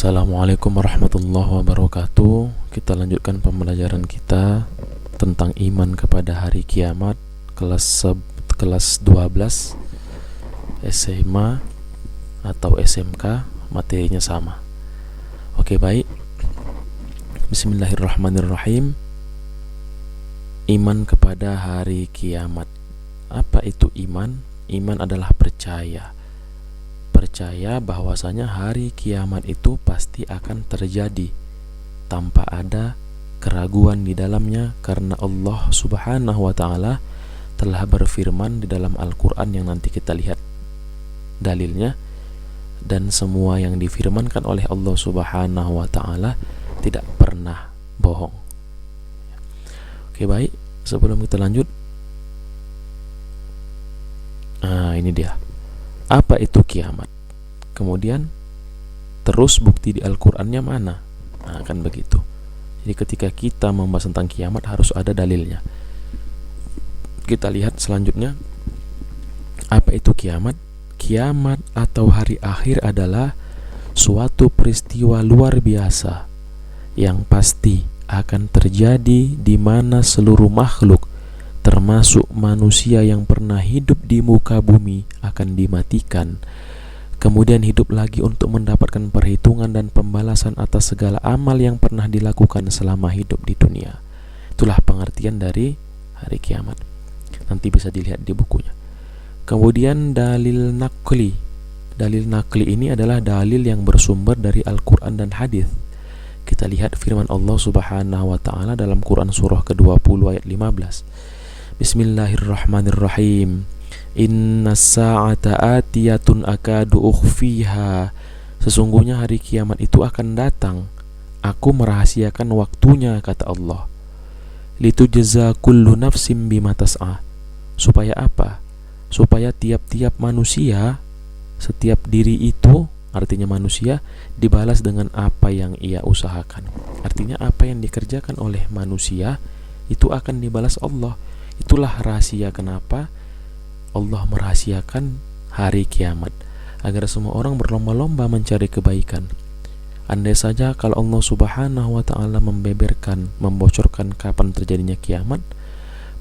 Assalamualaikum warahmatullahi wabarakatuh. Kita lanjutkan pembelajaran kita tentang iman kepada hari kiamat, kelas 12 SMA atau SMK, materinya sama. Oke, baik. Bismillahirrahmanirrahim. Iman kepada hari kiamat. Apa itu iman? Iman adalah percaya bahwasanya hari kiamat itu pasti akan terjadi tanpa ada keraguan di dalamnya, karena Allah Subhanahu wa taala telah berfirman di dalam Al-Qur'an yang nanti kita lihat dalilnya, dan semua yang difirmankan oleh Allah Subhanahu wa taala tidak pernah bohong. Oke, baik, sebelum kita lanjut, ini dia. Apa itu kiamat? Kemudian terus bukti di Al-Qur'annya mana? Kan begitu. Jadi ketika kita membahas tentang kiamat harus ada dalilnya. Kita lihat selanjutnya. Apa itu kiamat? Kiamat atau hari akhir adalah suatu peristiwa luar biasa yang pasti akan terjadi di mana seluruh makhluk termasuk manusia yang pernah hidup di muka bumi akan dimatikan, kemudian hidup lagi untuk mendapatkan perhitungan dan pembalasan atas segala amal yang pernah dilakukan selama hidup di dunia. Itulah pengertian dari hari kiamat. Nanti bisa dilihat di bukunya. Kemudian dalil nakli. Dalil nakli ini adalah dalil yang bersumber dari Al-Quran dan hadis. Kita lihat firman Allah Subhanahu wa taala dalam Quran surah ke-20 ayat 15. Bismillahirrahmanirrahim. Innas sa'ata atiyatun akadu ukhfiha. Sesungguhnya hari kiamat itu akan datang, aku merahasiakan waktunya, kata Allah. Litujza kullu nafsim bima tas'a. Supaya apa? Supaya tiap-tiap manusia, setiap diri itu, artinya manusia, dibalas dengan apa yang ia usahakan. Artinya apa yang dikerjakan oleh manusia itu akan dibalas Allah. Itulah rahasia kenapa Allah merahasiakan hari kiamat, agar semua orang berlomba-lomba mencari kebaikan. Andai saja kalau Allah Subhanahu wa taala membocorkan kapan terjadinya kiamat,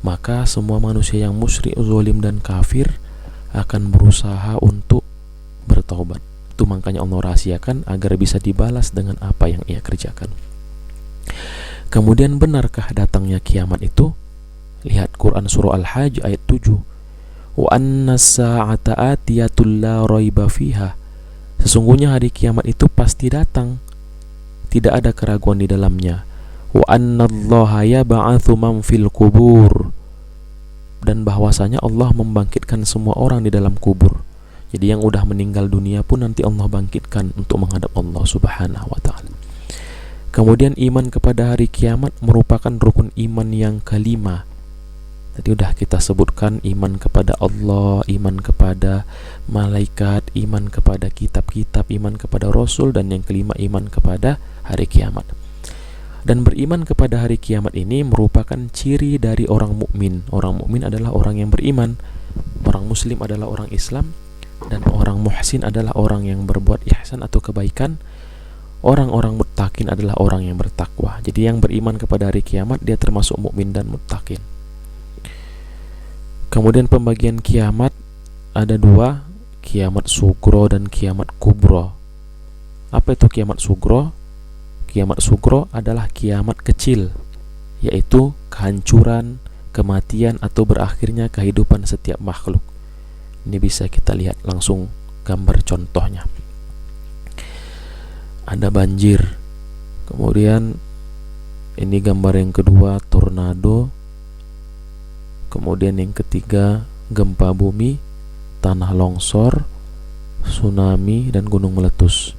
maka semua manusia yang musyrik, zalim dan kafir akan berusaha untuk bertaubat. Itu makanya Allah rahasiakan agar bisa dibalas dengan apa yang ia kerjakan. Kemudian benarkah datangnya kiamat itu? Lihat Quran surah Al-Hajj ayat 7. Wa annas sa'ata atiyatul la raiba fiha. Sesungguhnya hari kiamat itu pasti datang, tidak ada keraguan di dalamnya. Wa annallaha yab'atsu man fil qubur. Dan bahwasanya Allah membangkitkan semua orang di dalam kubur. Jadi yang udah meninggal dunia pun nanti Allah bangkitkan untuk menghadap Allah Subhanahu wa taala. Kemudian iman kepada hari kiamat merupakan rukun iman yang kelima. Tadi udah kita sebutkan iman kepada Allah, iman kepada malaikat, iman kepada kitab-kitab, iman kepada Rasul, dan yang kelima iman kepada hari kiamat. Dan beriman kepada hari kiamat ini merupakan ciri dari orang mukmin. Orang mukmin adalah orang yang beriman. Orang muslim adalah orang Islam, dan orang muhsin adalah orang yang berbuat ihsan atau kebaikan. Orang-orang muttaqin adalah orang yang bertakwa. Jadi yang beriman kepada hari kiamat dia termasuk mukmin dan muttaqin. Kemudian pembagian kiamat ada dua, kiamat sugro dan kiamat kubro. Apa itu kiamat sugro? Kiamat sugro adalah kiamat kecil, yaitu kehancuran, kematian atau berakhirnya kehidupan setiap makhluk. Ini bisa kita lihat langsung gambar contohnya. Ada banjir. Kemudian ini gambar yang kedua, tornado. Kemudian yang ketiga, gempa bumi, tanah longsor, tsunami, dan gunung meletus.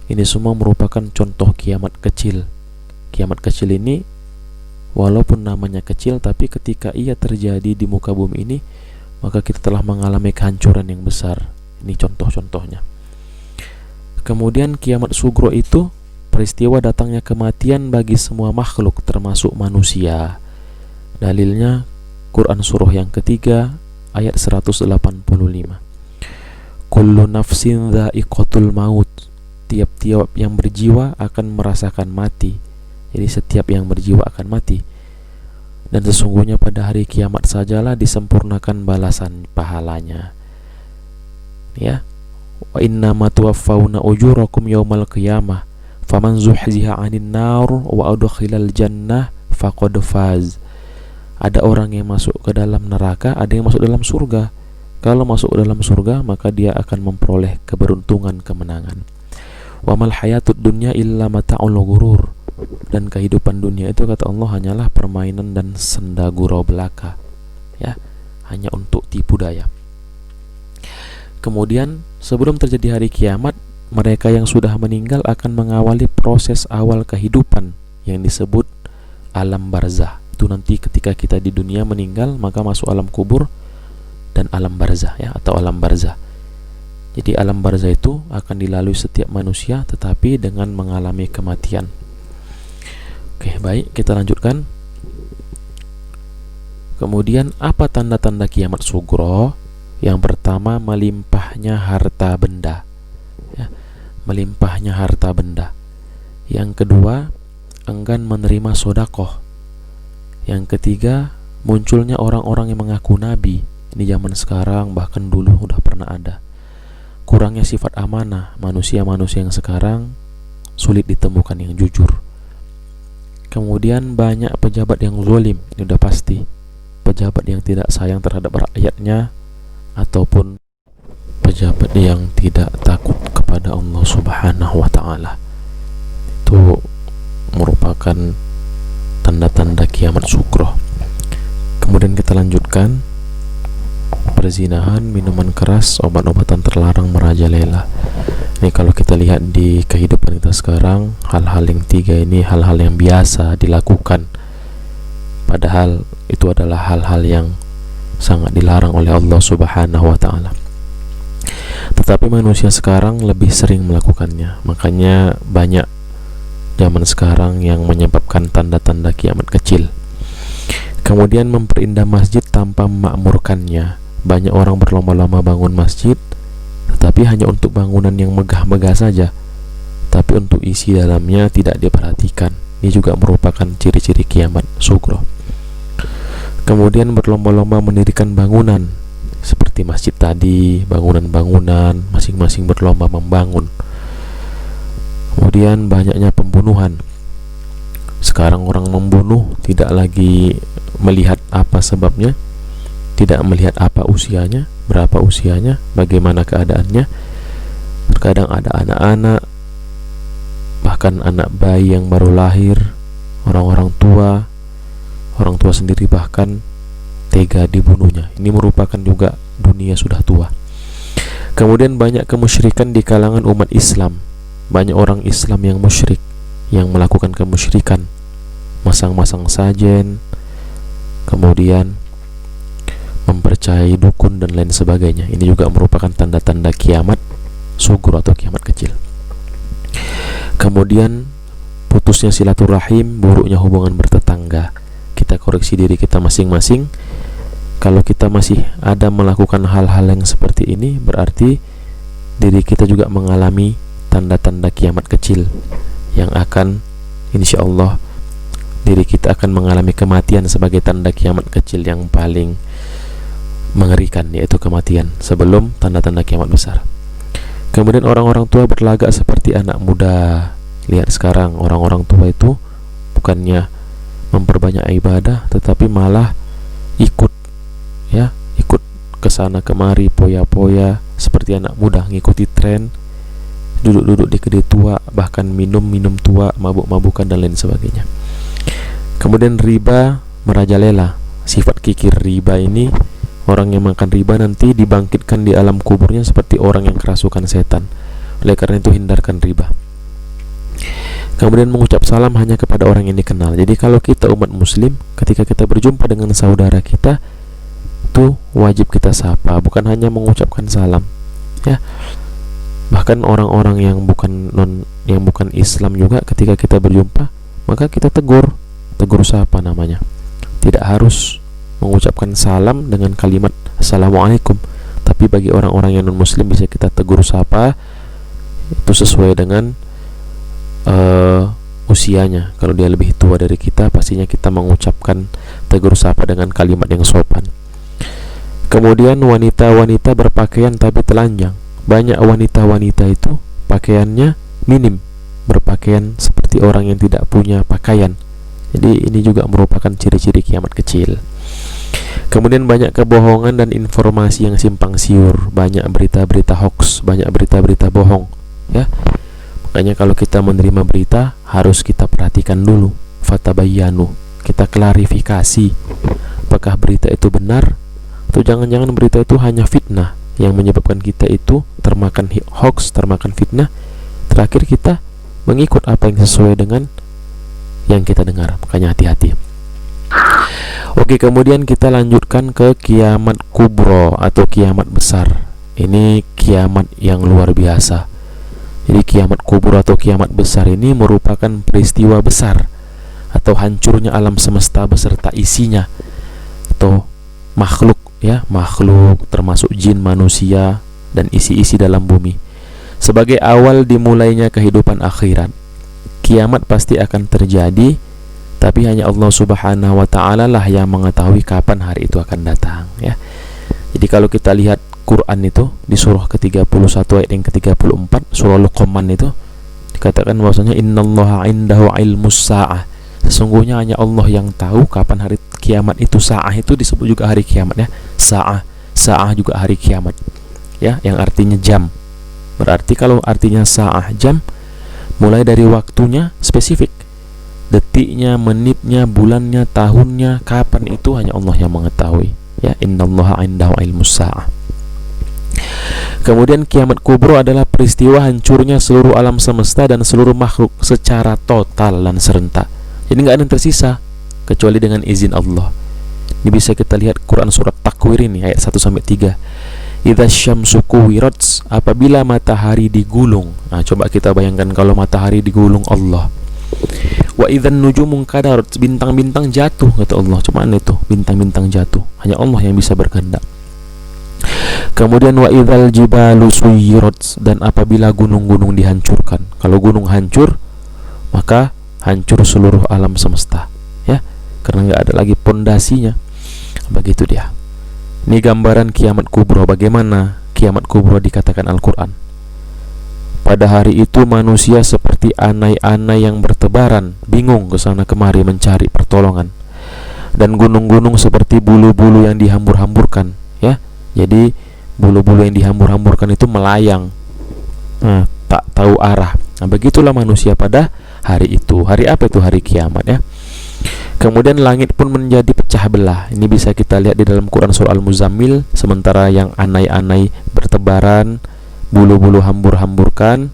Ini semua merupakan contoh kiamat kecil. Kiamat kecil ini walaupun namanya kecil, tapi ketika ia terjadi di muka bumi ini, maka kita telah mengalami kehancuran yang besar. Ini contoh-contohnya. Kemudian kiamat sugro itu peristiwa datangnya kematian bagi semua makhluk termasuk manusia. Dalilnya Quran surah yang ketiga ayat 185. Kullu nafsin dha'iqatul maut. tiap-tiap yang berjiwa akan merasakan mati. Jadi setiap yang berjiwa akan mati. Dan sesungguhnya pada hari kiamat sajalah disempurnakan balasan pahalanya. Ya. Wa innama tuwaffawna ujurakum yaumal qiyamah faman zuhziha 'anil nar wa udkhilal jannah faqad faz. Ada orang yang masuk ke dalam neraka, ada yang masuk dalam surga. Kalau masuk ke dalam surga, maka dia akan memperoleh keberuntungan, kemenangan. Wa mal hayatud dunya illa mata'ul ghurur. Dan kehidupan dunia itu kata Allah hanyalah permainan dan senda gurau belaka. Ya, hanya untuk tipu daya. Kemudian sebelum terjadi hari kiamat, mereka yang sudah meninggal akan mengawali proses awal kehidupan yang disebut alam barzah. Itu nanti ketika kita di dunia meninggal, maka masuk alam kubur dan alam barzah, ya, atau alam barzah. Jadi alam barzah itu akan dilalui setiap manusia, tetapi dengan mengalami kematian. Oke, baik, kita lanjutkan. Kemudian apa tanda-tanda kiamat sugro? Yang pertama, melimpahnya harta benda, ya, melimpahnya harta benda. Yang kedua, enggan menerima sodakoh. Yang ketiga, munculnya orang-orang yang mengaku nabi. Ini zaman sekarang, bahkan dulu udah pernah ada. Kurangnya sifat amanah. Manusia-manusia yang sekarang sulit ditemukan yang jujur. Kemudian banyak pejabat yang zalim. Ini udah pasti. Pejabat yang tidak sayang terhadap rakyatnya, ataupun pejabat yang tidak takut kepada Allah Subhanahu wa ta'ala. Itu merupakan tanda-tanda kiamat sugro. Kemudian kita lanjutkan. Perzinahan, minuman keras, obat-obatan terlarang merajalela. Ini kalau kita lihat di kehidupan kita sekarang, hal-hal yang tiga ini hal-hal yang biasa dilakukan, padahal itu adalah hal-hal yang sangat dilarang oleh Allah Subhanahu wa ta'ala. Tetapi manusia sekarang lebih sering melakukannya. Makanya banyak zaman sekarang yang menyebabkan tanda-tanda kiamat kecil. Kemudian memperindah masjid tanpa memakmurkannya. Banyak orang berlomba-lomba bangun masjid, tetapi hanya untuk bangunan yang megah-megah saja, tapi untuk isi dalamnya tidak diperhatikan. Ini juga merupakan ciri-ciri kiamat sugro. Kemudian berlomba-lomba mendirikan bangunan seperti masjid tadi, bangunan-bangunan, masing-masing berlomba membangun. Kemudian banyaknya pembunuhan. Sekarang orang membunuh tidak lagi melihat apa sebabnya, tidak melihat apa usianya, berapa usianya, bagaimana keadaannya. Terkadang ada anak-anak, bahkan anak bayi yang baru lahir, orang tua sendiri bahkan tega dibunuhnya. Ini merupakan juga dunia sudah tua. Kemudian banyak kemusyrikan di kalangan umat Islam. Banyak orang Islam yang musyrik, yang melakukan kemusyrikan, masang-masang sajen, kemudian mempercayai dukun dan lain sebagainya. Ini juga merupakan tanda-tanda kiamat sugro atau kiamat kecil. Kemudian putusnya silaturahim, buruknya hubungan bertetangga. Kita koreksi diri kita masing-masing. Kalau kita masih ada melakukan hal-hal yang seperti ini, berarti diri kita juga mengalami tanda-tanda kiamat kecil yang akan, insya Allah, diri kita akan mengalami kematian sebagai tanda kiamat kecil yang paling mengerikan, yaitu kematian sebelum tanda-tanda kiamat besar. Kemudian orang-orang tua berlagak seperti anak muda. Lihat sekarang orang-orang tua itu bukannya memperbanyak ibadah, tetapi malah ikut kesana kemari, poya-poya seperti anak muda, ngikuti tren, duduk-duduk di kedai tua, bahkan minum-minum tua, mabuk-mabukan dan lain sebagainya. Kemudian riba merajalela. Sifat kikir riba ini, orang yang makan riba nanti dibangkitkan di alam kuburnya seperti orang yang kerasukan setan. Oleh karena itu hindarkan riba. Kemudian mengucap salam hanya kepada orang yang dikenal. Jadi kalau kita umat muslim, ketika kita berjumpa dengan saudara kita, itu wajib kita sapa, bukan hanya mengucapkan salam, ya. Bahkan orang-orang yang bukan Islam juga, ketika kita berjumpa, maka kita tegur sapa namanya. Tidak harus mengucapkan salam dengan kalimat assalamualaikum, tapi bagi orang-orang yang non muslim bisa kita tegur sapa Itu sesuai dengan usianya. Kalau dia lebih tua dari kita, pastinya kita mengucapkan tegur sapa dengan kalimat yang sopan. Kemudian wanita-wanita berpakaian tapi telanjang. Banyak wanita-wanita itu pakaiannya minim, berpakaian seperti orang yang tidak punya pakaian. Jadi ini juga merupakan ciri-ciri kiamat kecil. Kemudian banyak kebohongan dan informasi yang simpang siur, banyak berita-berita hoax, banyak berita-berita bohong, ya. Makanya kalau kita menerima berita harus kita perhatikan dulu, fatabayyanu, kita klarifikasi apakah berita itu benar atau jangan-jangan berita itu hanya fitnah yang menyebabkan kita itu termakan hoax, termakan fitnah. Terakhir kita mengikut apa yang sesuai dengan yang kita dengar. Makanya hati-hati. Oke, kemudian kita lanjutkan ke kiamat kubro atau kiamat besar. Ini kiamat yang luar biasa. Jadi kiamat kubro atau kiamat besar ini merupakan peristiwa besar atau hancurnya alam semesta beserta isinya atau makhluk, ya, makhluk termasuk jin, manusia dan isi-isi dalam bumi. Sebagai awal dimulainya kehidupan akhirat. Kiamat pasti akan terjadi, tapi hanya Allah Subhanahu wa ta'ala lah yang mengetahui kapan hari itu akan datang, ya. Jadi kalau kita lihat Quran itu di surah ke-31 ayat yang ke-34, surah Luqman itu dikatakan bahwasanya innallaha indahu ilmus sa'ah. Sesungguhnya hanya Allah yang tahu kapan hari kiamat itu. Sa'ah itu disebut juga hari kiamat, ya. Sa'ah juga hari kiamat, ya, yang artinya jam. Berarti kalau artinya sa'ah jam, mulai dari waktunya spesifik, detiknya, menitnya, bulannya, tahunnya, kapan itu hanya Allah yang mengetahui, ya. Innallaha indahu ilmus sa'ah. Kemudian kiamat kubro adalah peristiwa hancurnya seluruh alam semesta dan seluruh makhluk secara total dan serentak. Jadi nggak ada yang tersisa kecuali dengan izin Allah. Ini bisa kita lihat Quran surat Takwir ini ayat 1-3. Idza syamsu kuwirat, apabila matahari digulung. Nah, coba kita bayangkan kalau matahari digulung Allah. Wa idzan nujumun kadarat, bintang-bintang jatuh kata Allah. Cuman itu bintang-bintang jatuh, hanya Allah yang bisa berkehendak. Kemudian wa idzal jibalu suyirat, dan apabila gunung-gunung dihancurkan. Kalau gunung hancur, maka hancur seluruh alam semesta, ya, karena nggak ada lagi pondasinya. Begitu dia. Ini gambaran kiamat kubro. Bagaimana kiamat kubro dikatakan Al-Quran? Pada hari itu manusia seperti anai-anai yang bertebaran, bingung ke sana kemari mencari pertolongan. Dan gunung-gunung seperti bulu-bulu yang dihambur-hamburkan, ya. Jadi bulu-bulu yang dihambur-hamburkan itu melayang, tak tahu arah. Nah, begitulah manusia pada hari itu. Hari apa itu? Hari kiamat, ya. Kemudian langit pun menjadi pecah belah. Ini bisa kita lihat di dalam Quran surah Al-Muzammil. Sementara yang anai-anai bertebaran, bulu-bulu hambur-hamburkan,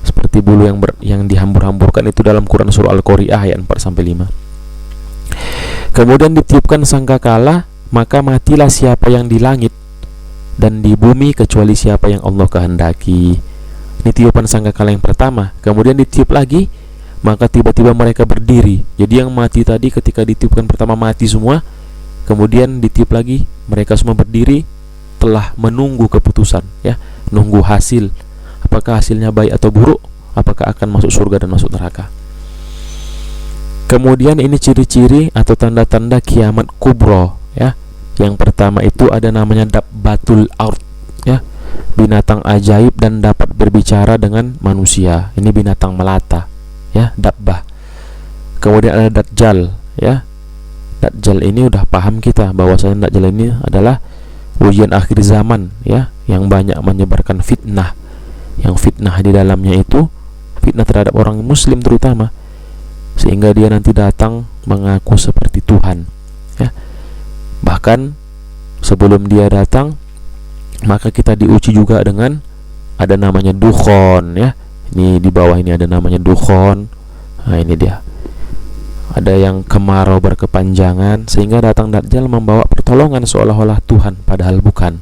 seperti bulu yang dihambur-hamburkan itu dalam Quran surah Al-Qari'ah ayat 4-5. Kemudian ditiupkan sangkakala, maka matilah siapa yang di langit dan di bumi kecuali siapa yang Allah kehendaki. Ini tiupan sangkakala yang pertama. Kemudian ditiup lagi, maka tiba-tiba mereka berdiri. Jadi yang mati tadi ketika ditiupkan pertama mati semua. Kemudian ditiup lagi, mereka semua berdiri telah menunggu keputusan, ya, nunggu hasil. Apakah hasilnya baik atau buruk? Apakah akan masuk surga dan masuk neraka? Kemudian ini ciri-ciri atau tanda-tanda kiamat kubro, ya. Yang pertama itu ada namanya dabbatul ard, ya, binatang ajaib dan dapat berbicara dengan manusia. Ini binatang melata, ya, dabbah. Kemudian ada Dajjal, ya. Dajjal ini udah paham kita bahwasanya Dajjal ini adalah ujian akhir zaman, ya, yang banyak menyebarkan fitnah. Yang fitnah di dalamnya itu fitnah terhadap orang muslim terutama, sehingga dia nanti datang mengaku seperti Tuhan, ya. Bahkan sebelum dia datang, maka kita diuji juga dengan ada namanya dukhon, ya. Ini di bawah ini ada namanya dukhon. Nah, ini dia. Ada yang kemarau berkepanjangan, sehingga datang Dajjal membawa pertolongan seolah-olah Tuhan, padahal bukan.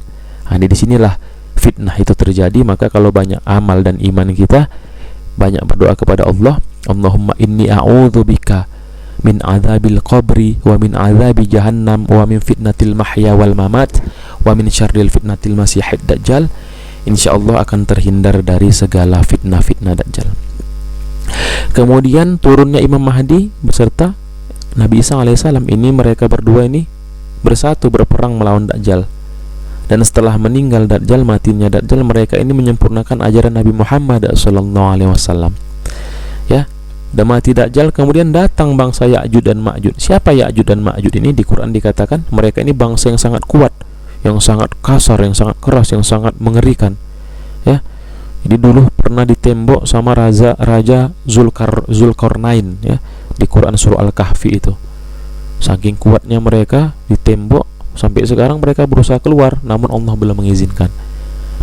Nah, di sinilah fitnah itu terjadi. Maka kalau banyak amal dan iman kita, banyak berdoa kepada Allah, Allahumma inni a'udzubika min adzabil qabri wa min adzabi jahannam wa min fitnatil mahya wal mamat wa min syarril fitnatil masihid dajjal. insya Allah akan terhindar dari segala fitnah-fitnah Dajjal. Kemudian turunnya Imam Mahdi beserta Nabi Isa alaihissalam, ini mereka berdua ini bersatu berperang melawan Dajjal. Dan setelah meninggal Dajjal, matinya Dajjal, mereka ini menyempurnakan ajaran Nabi Muhammad SAW. Ya, dan mati Dajjal, kemudian datang bangsa Ya'juj dan Ma'juj. Siapa Ya'juj dan Ma'juj ini? Di Quran dikatakan mereka ini bangsa yang sangat kuat, yang sangat kasar, yang sangat keras, yang sangat mengerikan. Ya, jadi dulu pernah ditembok sama Raja Zulkarnain, ya, di Quran surah Al-Kahfi itu. Saking kuatnya mereka ditembok, sampai sekarang mereka berusaha keluar, namun Allah belum mengizinkan.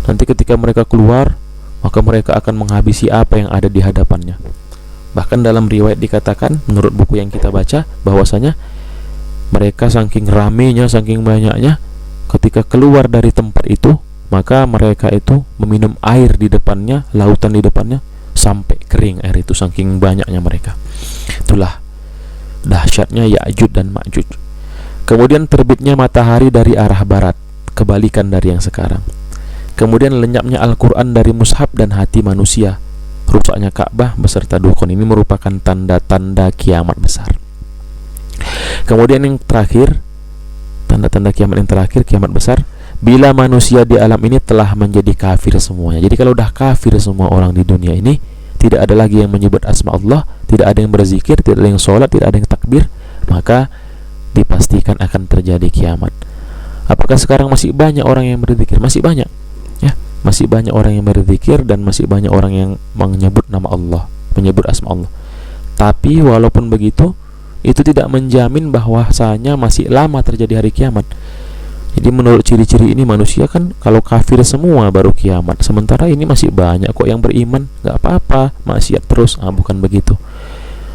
Nanti ketika mereka keluar, maka mereka akan menghabisi apa yang ada di hadapannya. Bahkan dalam riwayat dikatakan, menurut buku yang kita baca, bahwasanya mereka saking ramenya, saking banyaknya, ketika keluar dari tempat itu, maka mereka itu meminum air di depannya, lautan di depannya, sampai kering air itu, saking banyaknya mereka. Itulah dahsyatnya Ya'juj dan Ma'juj. Kemudian terbitnya matahari dari arah barat, kebalikan dari yang sekarang. Kemudian lenyapnya Al-Quran dari mushaf dan hati manusia. Rusaknya Ka'bah beserta dukun. Ini merupakan tanda-tanda kiamat besar. Kemudian yang terakhir, tanda-tanda kiamat yang terakhir, kiamat besar, bila manusia di alam ini telah menjadi kafir semuanya. Jadi kalau udah kafir semua orang di dunia ini, tidak ada lagi yang menyebut asma Allah, tidak ada yang berzikir, tidak ada yang sholat, tidak ada yang takbir, maka dipastikan akan terjadi kiamat. Apakah sekarang masih banyak orang yang berzikir? Masih banyak, ya, masih banyak orang yang berzikir dan masih banyak orang yang menyebut nama Allah, menyebut asma Allah. Tapi walaupun begitu, itu tidak menjamin bahwasanya masih lama terjadi hari kiamat. Jadi menurut ciri-ciri ini manusia kan kalau kafir semua baru kiamat. Sementara ini masih banyak kok yang beriman, nggak apa-apa, maksiat terus. Bukan begitu.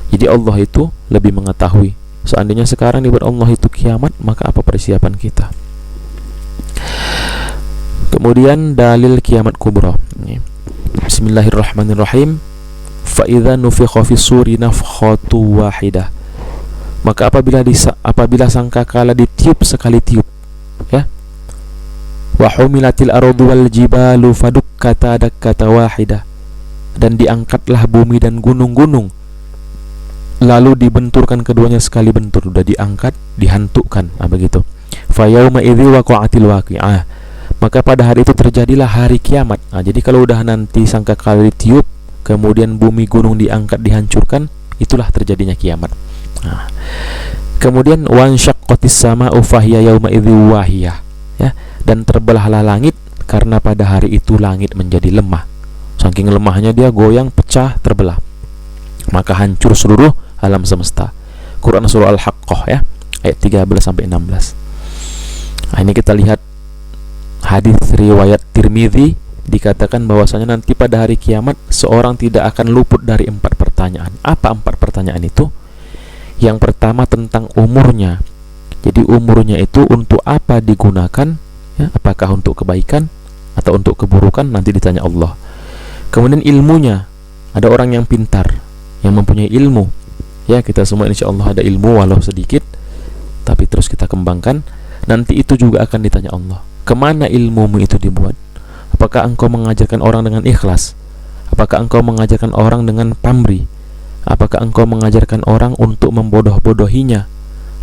Jadi Allah itu lebih mengetahui. Seandainya sekarang dibuat Allah itu kiamat, maka apa persiapan kita? Kemudian dalil kiamat kubra. Bismillahirrahmanirrahim. Fa idza nufikha fis suri nafkhatu wahidah. Maka apabila sangkakala ditiup sekali tiup, ya. Wa humilatil ardu wal jibalu fadukkata dakkata wahidah. Dan diangkatlah bumi dan gunung-gunung, lalu dibenturkan keduanya sekali bentur. Sudah diangkat, dihantukkan, begitu. Fa yauma idzi waqa'atil waqi'ah. Maka pada hari itu terjadilah hari kiamat. Jadi kalau udah nanti sangkakala ditiup, kemudian bumi gunung diangkat, dihancurkan, itulah terjadinya kiamat. Kemudian wansyaqqatis sama'u fahiya yauma idzi wahiyah, ya, dan terbelahlah langit karena pada hari itu langit menjadi lemah. Saking lemahnya dia goyang, pecah, terbelah. Maka hancur seluruh alam semesta. Quran surah Al-Haqqah, ya, ayat 13 sampai 16. Ini kita lihat hadis riwayat Tirmidzi, dikatakan bahwasanya nanti pada hari kiamat seorang tidak akan luput dari 4 pertanyaan. Apa 4 pertanyaan itu? Yang pertama tentang umurnya. Jadi umurnya itu untuk apa digunakan, ya, apakah untuk kebaikan atau untuk keburukan, nanti ditanya Allah. Kemudian ilmunya, ada orang yang pintar, yang mempunyai ilmu, ya, kita semua insya Allah ada ilmu walau sedikit, tapi terus kita kembangkan, nanti itu juga akan ditanya Allah. Kemana ilmumu itu dibuat? Apakah engkau mengajarkan orang dengan ikhlas? Apakah engkau mengajarkan orang dengan pamrih? Apakah engkau mengajarkan orang untuk membodoh-bodohinya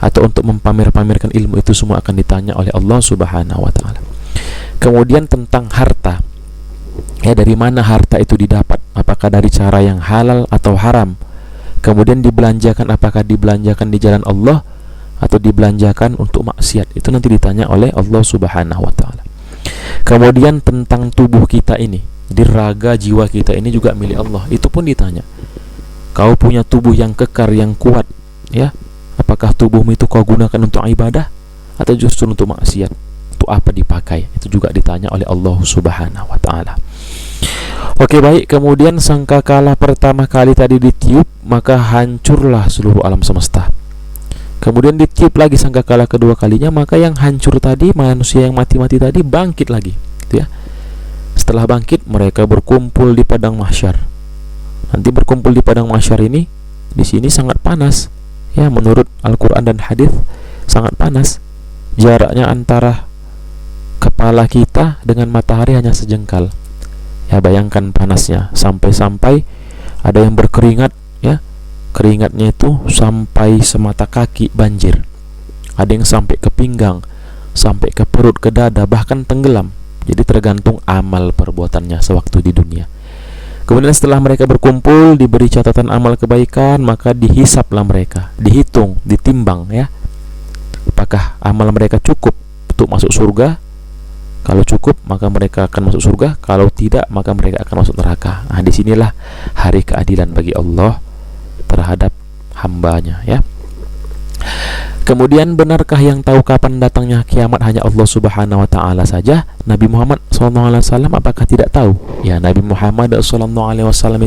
atau untuk mempamer-pamerkan ilmu? Itu semua akan ditanya oleh Allah Subhanahu wa ta'ala. Kemudian tentang harta, ya, dari mana harta itu didapat? Apakah dari cara yang halal atau haram? Kemudian dibelanjakan, apakah dibelanjakan di jalan Allah atau dibelanjakan untuk maksiat? Itu nanti ditanya oleh Allah Subhanahu wa ta'ala. Kemudian tentang tubuh kita ini, jadi raga jiwa kita ini juga milik Allah, itu pun ditanya. Kau punya tubuh yang kekar, yang kuat, ya, apakah tubuhmu itu kau gunakan untuk ibadah atau justru untuk maksiat? Untuk apa dipakai? Itu juga ditanya oleh Allah Subhanahu wa ta'ala. Oke, baik. Kemudian sangkakala pertama kali tadi ditiup, maka hancurlah seluruh alam semesta. Kemudian ditiup lagi sangkakala kedua kalinya, maka yang hancur tadi, manusia yang mati-mati tadi, bangkit lagi, gitu ya. Setelah bangkit, mereka berkumpul di padang mahsyar. Nanti berkumpul di padang mahsyar ini, di sini sangat panas, ya, menurut Al-Quran dan hadis sangat panas. Jaraknya antara kepala kita dengan matahari hanya sejengkal. Ya, bayangkan panasnya, sampai-sampai ada yang berkeringat, ya. Keringatnya itu sampai semata kaki banjir. Ada yang sampai ke pinggang, sampai ke perut, ke dada, bahkan tenggelam. Jadi tergantung amal perbuatannya sewaktu di dunia. Kemudian setelah mereka berkumpul, diberi catatan amal kebaikan, maka dihisaplah mereka, dihitung, ditimbang, ya. Apakah amal mereka cukup untuk masuk surga? Kalau cukup, maka mereka akan masuk surga. Kalau tidak, maka mereka akan masuk neraka. Nah, disinilah hari keadilan bagi Allah terhadap hambanya, ya. Kemudian, benarkah yang tahu kapan datangnya kiamat hanya Allah Subhanahu wa Ta'ala saja? Nabi Muhammad SAW apakah tidak tahu? Ya, Nabi Muhammad SAW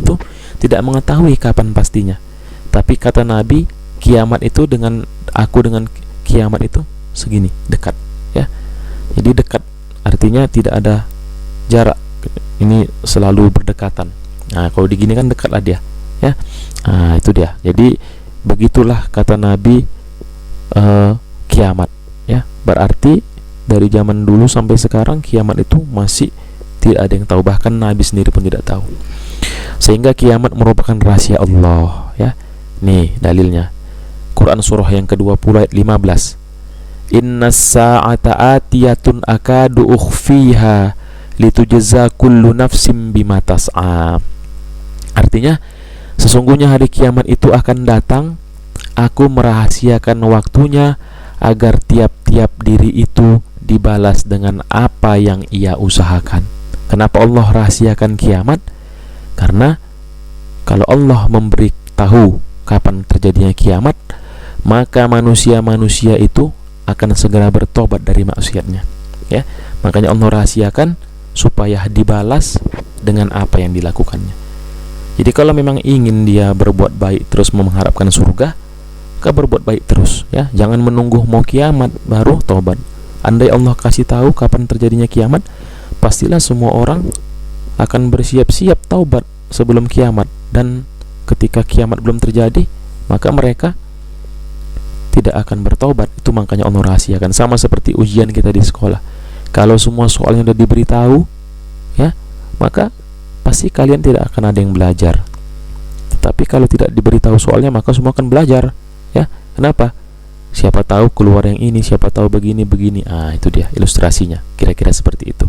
itu tidak mengetahui kapan pastinya. Tapi kata Nabi, kiamat itu dengan kiamat itu segini, dekat, ya. Jadi dekat, artinya tidak ada jarak. Ini selalu berdekatan. Nah, kalau digini kan dekatlah dia, ya. Nah, itu dia. Jadi begitulah kata Nabi, kiamat, ya. Berarti dari zaman dulu sampai sekarang kiamat itu masih tidak ada yang tahu, bahkan Nabi sendiri pun tidak tahu. Sehingga kiamat merupakan rahasia Allah, ya. Nih dalilnya, Quran surah yang ke-20 ayat 15. Innas sa'ata atiyatun akadu ukhfiha litujza kullu nafsim bima tas'a. Artinya, sesungguhnya hari kiamat itu akan datang, aku merahasiakan waktunya agar tiap-tiap diri itu dibalas dengan apa yang ia usahakan. Kenapa Allah rahasiakan kiamat? Karena kalau Allah memberitahu kapan terjadinya kiamat, maka manusia-manusia itu akan segera bertobat dari maksiatnya, ya. Makanya Allah rahasiakan supaya dibalas dengan apa yang dilakukannya. Jadi kalau memang ingin dia berbuat baik terus mengharapkan surga, berbuat baik terus, ya. Jangan menunggu mau kiamat baru tobat. Andai Allah kasih tahu kapan terjadinya kiamat, pastilah semua orang akan bersiap-siap taubat sebelum kiamat. Dan ketika kiamat belum terjadi, maka mereka tidak akan bertobat. Itu makanya Allah rahasiakan. Sama seperti ujian kita di sekolah. Kalau semua soalnya sudah diberitahu, ya, maka pasti kalian tidak akan ada yang belajar. Tetapi kalau tidak diberitahu soalnya, maka semua akan belajar. Ya, kenapa? Siapa tahu keluar yang ini, siapa tahu begini. Itu dia ilustrasinya, kira-kira seperti itu.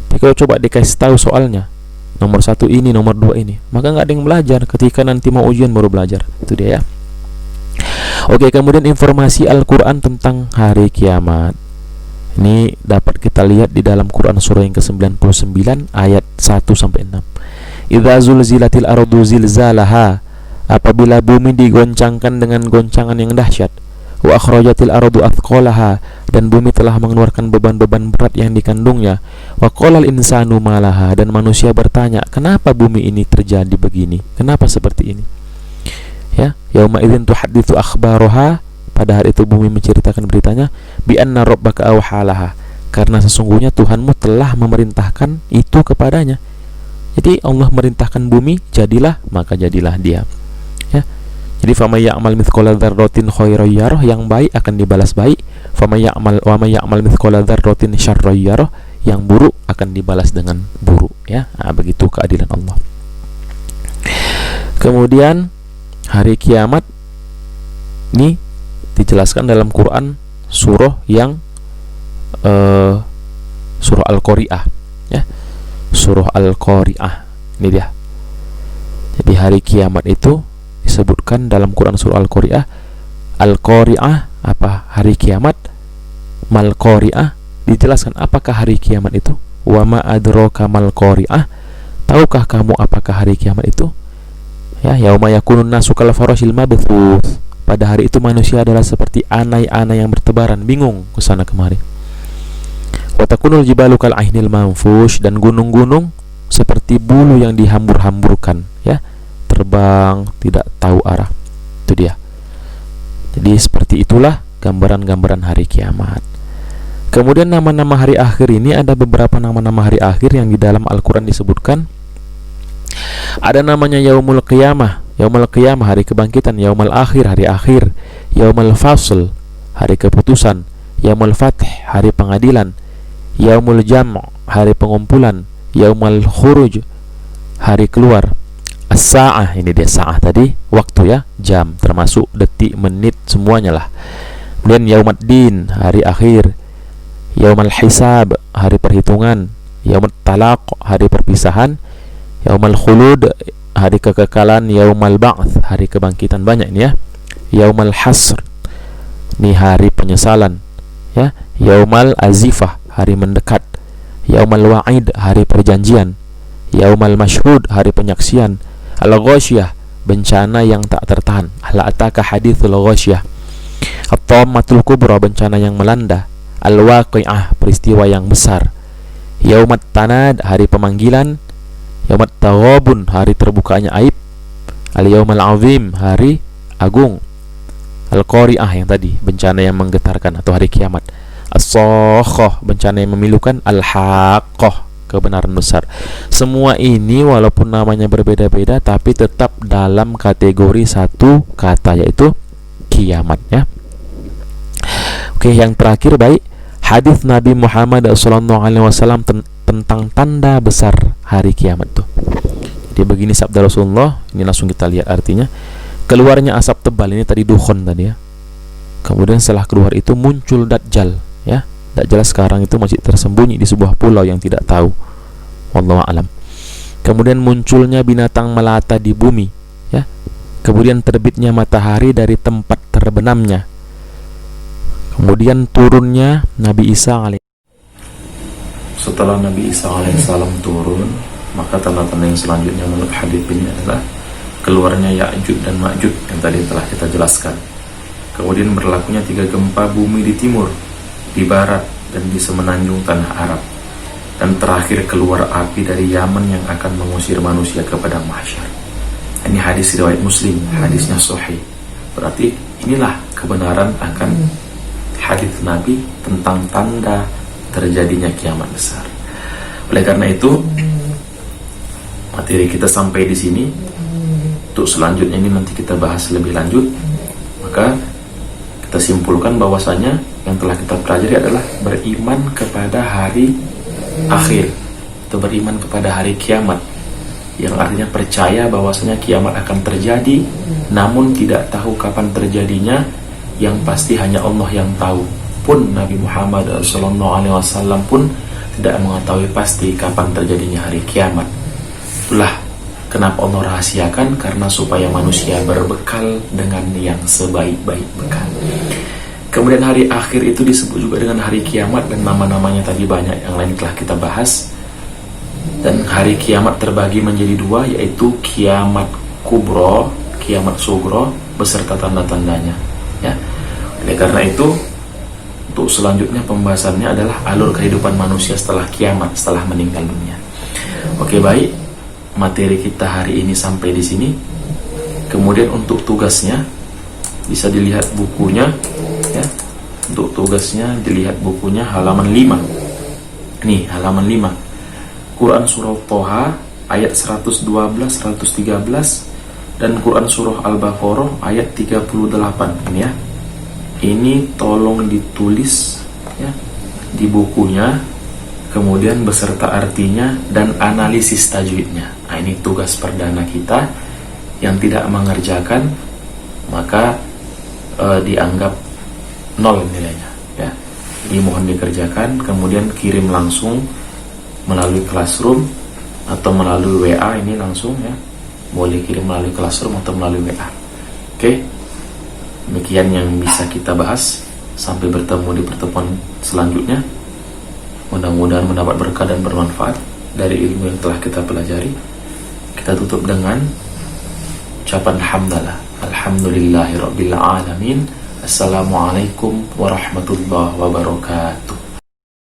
Tapi kalau coba dikasih tahu soalnya, nomor 1 ini, nomor 2 ini, maka nggak ada yang belajar. Ketika nanti mau ujian baru belajar. Itu dia, ya. Oke, kemudian informasi Al-Quran tentang hari kiamat. Ini dapat kita lihat di dalam Quran surah yang ke-99 ayat 1-6. Idza zulzilatil ardu zilzalaha, apabila bumi digoncangkan dengan goncangan yang dahsyat, wa akhrajatil ardu athqalaha, dan bumi telah mengeluarkan beban-beban berat yang dikandungnya, wa qalal insanu malaha, dan manusia bertanya, kenapa bumi ini terjadi begini, kenapa seperti ini, ya. Yauma idzin tuhadditsu akhbaraha, pada hari itu bumi menceritakan beritanya, bi anna rabbaka awhalaha, karena sesungguhnya Tuhanmu telah memerintahkan itu kepadanya. Jadi Allah merintahkan bumi, jadilah, maka jadilah dia. Ya. Jadi famay ya'mal mithqala dzarratin khairan yarah, yang baik akan dibalas baik, famay ya'mal mithqala dzarratin syarran yarah, yang buruk akan dibalas dengan buruk, ya. Nah, begitu keadilan Allah. Kemudian hari kiamat ini dijelaskan dalam Quran surah yang surah Al-Qari'ah, ya. Surah Al-Qari'ah ini dia. Jadi hari kiamat itu disebutkan dalam Quran surah Al-Qari'ah. Al-Qari'ah apa hari kiamat? Mal Qari'ah dijelaskan apakah hari kiamat itu. Wa ma adraka mal Qari'ah, tahukah kamu apakah hari kiamat itu? Ya, yauma yakunun nasu kal farashil mabthus, pada hari itu manusia adalah seperti anai-anai yang bertebaran, bingung ke sana kemari. Wa takunul jibalu kal ainil manfush, dan gunung-gunung seperti bulu yang dihambur-hamburkan, ya, terbang tidak tahu arah. Itu dia. Jadi seperti itulah gambaran-gambaran hari kiamat. Kemudian nama-nama hari akhir ini, ada beberapa nama-nama hari akhir yang di dalam Al-Quran disebutkan. Ada namanya Yaumul Qiyamah, Yaumul Qiyamah hari kebangkitan, Yaumul Akhir hari akhir, Yaumul Fasl hari keputusan, Yaumul Fath hari pengadilan, Yaumul Jam' hari pengumpulan, yaumal khuruj, hari keluar. As-sa'ah, ini dia sa'ah tadi, waktu ya, jam, termasuk detik, menit, semuanya lah. Kemudian yaumaddin, hari akhir. Yaumal hisab, hari perhitungan. Yaumat talaq, hari perpisahan. Yaumal khulud, hari kekekalan. Yaumal ba'th, hari kebangkitan. Banyak ini ya. Yaumal hasr, ini hari penyesalan ya. Yaumal azifah, hari mendekat. Yaumal wa'id, hari perjanjian. Yaumal mashhud, hari penyaksian. Al-ghasyiyah, bencana yang tak tertahan. Hal ataka hadithul ghasyiyah. At-tammatul kubra, bencana yang melanda. Al-waqi'ah, peristiwa yang besar. Yaumat tanad, hari pemanggilan. Yaumat taghabun, hari terbukanya aib. Al-yaumal azim, hari agung. Al-qari'ah, yang tadi, bencana yang menggetarkan atau hari kiamat. As-sakhah, bencana yang memilukan. Al-haqqah, kebenaran besar. Semua ini walaupun namanya berbeda-beda tapi tetap dalam kategori satu kata, yaitu kiamat ya. Oke, yang terakhir baik, hadis Nabi Muhammad SAW tentang tanda besar hari kiamat tuh. Jadi begini sabda Rasulullah, ini langsung kita lihat artinya. Keluarnya asap tebal, ini tadi dukhon tadi ya. Kemudian setelah keluar itu muncul Dajjal ya. Dajjal sekarang itu masih tersembunyi di sebuah pulau yang tidak tahu. Wallahu a'lam. Kemudian munculnya binatang melata di bumi ya. Kemudian terbitnya matahari dari tempat terbenamnya. Kemudian turunnya Nabi Isa Setelah Nabi Isa alaihissalam turun, maka tanda-tanda yang selanjutnya menurut hadis ini adalah keluarnya Ya'juj dan Ma'juj yang tadi telah kita jelaskan. Kemudian berlakunya 3 gempa bumi di timur, di barat, dan di semenanjung tanah Arab. Dan terakhir keluar api dari Yaman yang akan mengusir manusia ke padang mahsyar. Ini hadis riwayat Muslim, hadisnya sahih. Berarti inilah kebenaran akan hadis Nabi tentang tanda terjadinya kiamat besar. Oleh karena itu, materi kita sampai di sini. Untuk selanjutnya ini nanti kita bahas lebih lanjut. Maka kita simpulkan bahwasanya yang telah kita pelajari adalah beriman kepada hari akhir atau beriman kepada hari kiamat, yang artinya percaya bahwasanya kiamat akan terjadi, namun tidak tahu kapan terjadinya. Yang pasti hanya Allah yang tahu. Pun Nabi Muhammad SAW pun tidak mengetahui pasti kapan terjadinya hari kiamat. Itulah kenapa Allah rahasiakan, karena supaya manusia berbekal dengan yang sebaik-baik bekal. Kemudian hari akhir itu disebut juga dengan hari kiamat, dan nama-namanya tadi banyak, yang lain telah kita bahas. Dan hari kiamat terbagi menjadi 2, yaitu kiamat kubro, kiamat sugro, beserta tanda-tandanya ya. Oleh karena itu, untuk selanjutnya pembahasannya adalah alur kehidupan manusia setelah kiamat, setelah meninggal dunia. Oke, baik. Materi kita hari ini sampai di sini. Kemudian untuk tugasnya bisa dilihat bukunya ya. Untuk tugasnya dilihat bukunya halaman 5. Nih, halaman 5. Quran surah Toha ayat 112 113 dan Quran surah Al-Baqarah ayat 38. Ini ya. Ini tolong ditulis ya di bukunya, kemudian beserta artinya dan analisis tajwidnya. Nah, ini tugas perdana kita. Yang tidak mengerjakan maka dianggap 0 nilainya ya. Jadi mohon dikerjakan, kemudian kirim langsung melalui Classroom atau melalui WA. Ini langsung ya, boleh kirim melalui Classroom atau melalui WA. Oke, demikian yang bisa kita bahas. Sampai bertemu di pertemuan selanjutnya. Mudah-mudahan mendapat berkah dan bermanfaat dari ilmu yang telah kita pelajari. Kita tutup dengan ucapan hamdalah. Alhamdulillahirabbil alamin. Assalamualaikum warahmatullahi wabarakatuh.